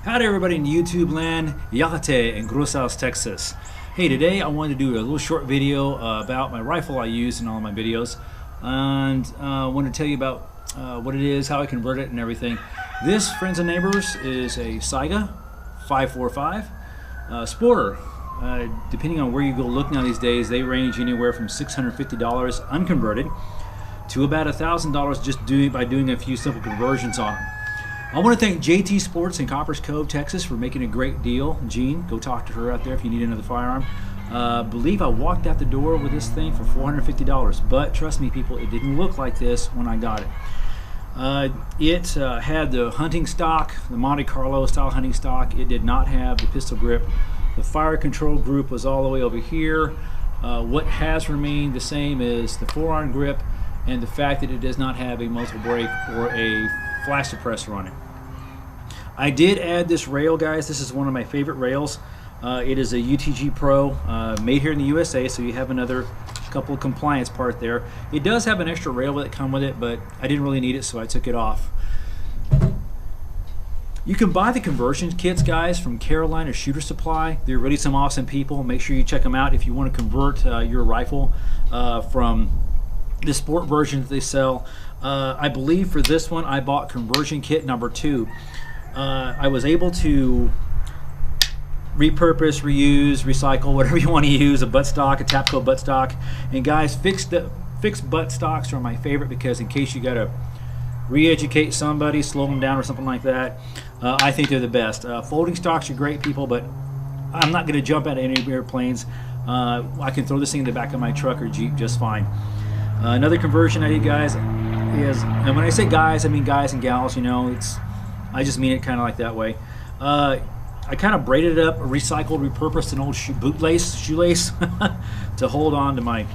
Howdy everybody in YouTube land, Yate in Grosshaus, Texas. Hey, today I wanted to do a little short video about my rifle I use in all my videos, and I want to tell you about what it is, how I convert it, and everything. This, friends and neighbors, is a Saiga 545 Sporter. Depending on where you go look now these days, they range anywhere from $650 unconverted to about $1,000 just by doing a few simple conversions on them. I want to thank JT Sports in Coppers Cove, Texas for making a great deal. Jean, go talk to her out there if you need another firearm. Believe I walked out the door with this thing for $450, but trust me people, it didn't look like this when I got it. It had the hunting stock, the Monte Carlo style hunting stock. It did not have the pistol grip. The fire control group was all the way over here. What has remained the same is the forearm grip and the fact that it does not have a muzzle brake or a flash suppressor on it. I did add this rail, guys. This is one of my favorite rails. It is a UTG Pro, made here in the USA, so you have another couple of compliance part there. It does have an extra rail that come with it, but I didn't really need it, so I took it off. You can buy the conversion kits, guys, from Carolina Shooter Supply. They're really some awesome people. Make sure you check them out if you want to convert your rifle from the sport version that they sell. I believe for this one I bought conversion kit number 2. I was able to repurpose, reuse, recycle, whatever you want to use, a buttstock, a Tapco buttstock. And guys, fixed buttstocks are my favorite because in case you got to re-educate somebody, slow them down or something like that, I think they're the best. Folding stocks are great, people, but I'm not going to jump out of any airplanes. I can throw this thing in the back of my truck or Jeep just fine. Another conversion I did, guys, is, and when I say guys, I mean guys and gals, you know, I just mean it kind of like that way. I kind of braided it up, recycled, repurposed an old shoelace to hold on to my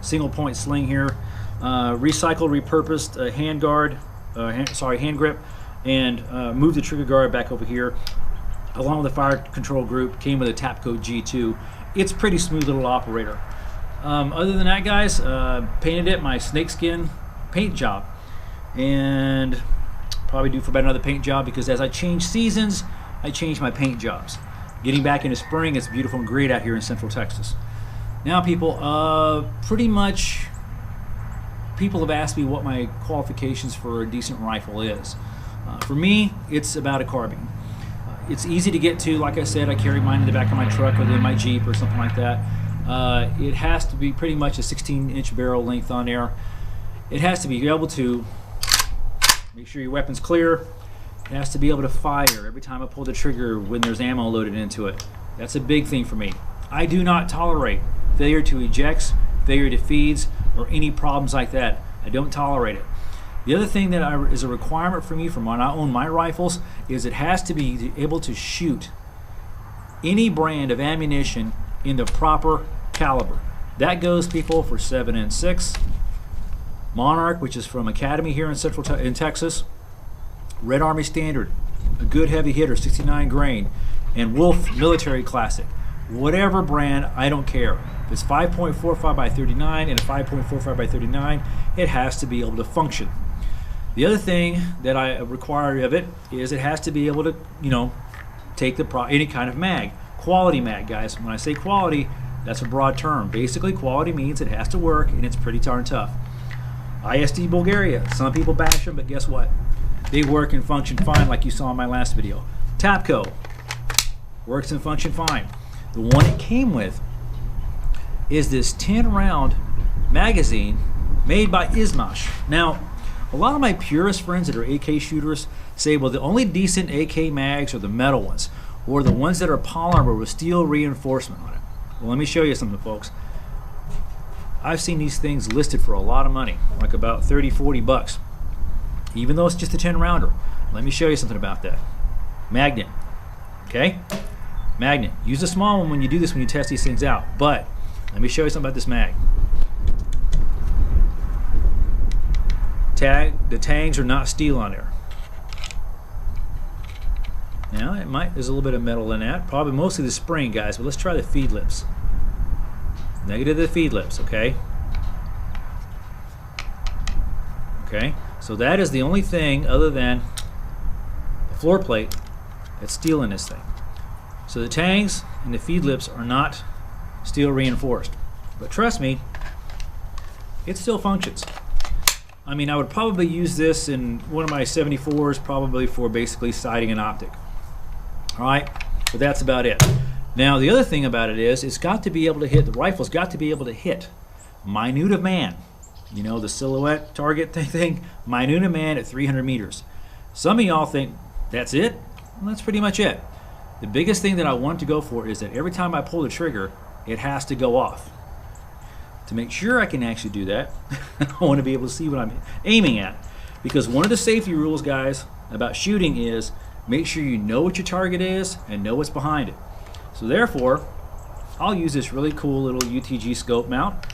single point sling here. Recycled, repurposed a hand guard, hand grip, and moved the trigger guard back over here. Along with the fire control group, came with a Tapco G2. It's a pretty smooth little operator. Other than that, guys, painted it my snakeskin paint job, and probably due for about another paint job because as I change seasons, I change my paint jobs. Getting back into spring, it's beautiful and great out here in Central Texas. Now, people, pretty much people have asked me what my qualifications for a decent rifle is. For me, it's about a carbine. It's easy to get to. Like I said, I carry mine in the back of my truck or in my Jeep or something like that. It has to be pretty much a 16-inch barrel length on there. It has to be able to make sure your weapon's clear. It has to be able to fire every time I pull the trigger when there's ammo loaded into it. That's a big thing for me. I do not tolerate failure to ejects, failure to feeds, or any problems like that. I don't tolerate it. The other thing that is a requirement for me from when I own my rifles is it has to be able to shoot any brand of ammunition in the proper caliber. That goes, people, for 7.6, Monarch, which is from Academy here in Texas, Red Army Standard, a good heavy hitter, 69 grain, and Wolf Military Classic. Whatever brand, I don't care. If it's 5.45 by 39 and a 5.45 by 39, it has to be able to function. The other thing that I require of it is it has to be able to, you know, take any kind of mag. Quality mag, guys. When I say quality, that's a broad term. Basically, quality means it has to work and it's pretty darn tough. ISD Bulgaria. Some people bash them, but guess what? They work and function fine, like you saw in my last video. Tapco works and function fine. The one it came with is this 10-round magazine made by Izmash. Now, a lot of my purist friends that are AK shooters say, well, the only decent AK mags are the metal ones, or the ones that are polymer with steel reinforcement on it. Well, let me show you something, folks. I've seen these things listed for a lot of money, like about 30, 40 bucks, even though it's just a 10-rounder. Let me show you something about that. Magnet, okay? Magnet. Use a small one when you do this, when you test these things out, but let me show you something about this mag. The tangs are not steel on there. Now, there's a little bit of metal in that, probably mostly the spring, guys, but let's try the feed lips. Negative the feed lips, okay? Okay, so that is the only thing other than the floor plate that's steel in this thing. So the tangs and the feed lips are not steel reinforced. But trust me, it still functions. I mean, I would probably use this in one of my 74s, probably for basically sighting an optic. All right, but that's about it. Now, the other thing about it is, it's got to be able to hit, the rifle's got to be able to hit minute of man. You know, the silhouette target thing, minute of man at 300 meters. Some of y'all think, that's it? Well, that's pretty much it. The biggest thing that I want to go for is that every time I pull the trigger, it has to go off. To make sure I can actually do that, I want to be able to see what I'm aiming at. Because one of the safety rules, guys, about shooting is make sure you know what your target is and know what's behind it. So therefore, I'll use this really cool little UTG scope mount,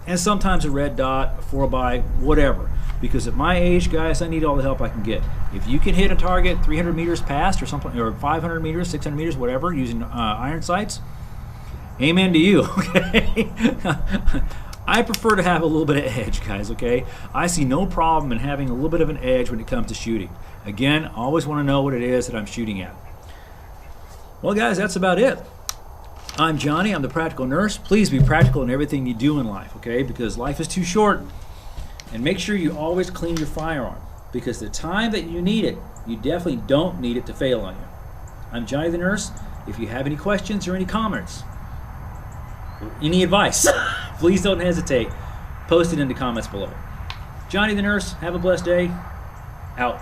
and sometimes a red dot, a 4x, whatever. Because at my age, guys, I need all the help I can get. If you can hit a target 300 meters past or something, or 500 meters, 600 meters, whatever, using iron sights, amen to you, okay? I prefer to have a little bit of edge, guys, okay? I see no problem in having a little bit of an edge when it comes to shooting. Again, I always want to know what it is that I'm shooting at. Well, guys, that's about it. I'm Johnny. I'm the Practical Nurse. Please be practical in everything you do in life, okay? Because life is too short. And make sure you always clean your firearm, because the time that you need it, you definitely don't need it to fail on you. I'm Johnny the Nurse. If you have any questions or any comments, or any advice, please don't hesitate. Post it in the comments below. Johnny the Nurse, have a blessed day. Out.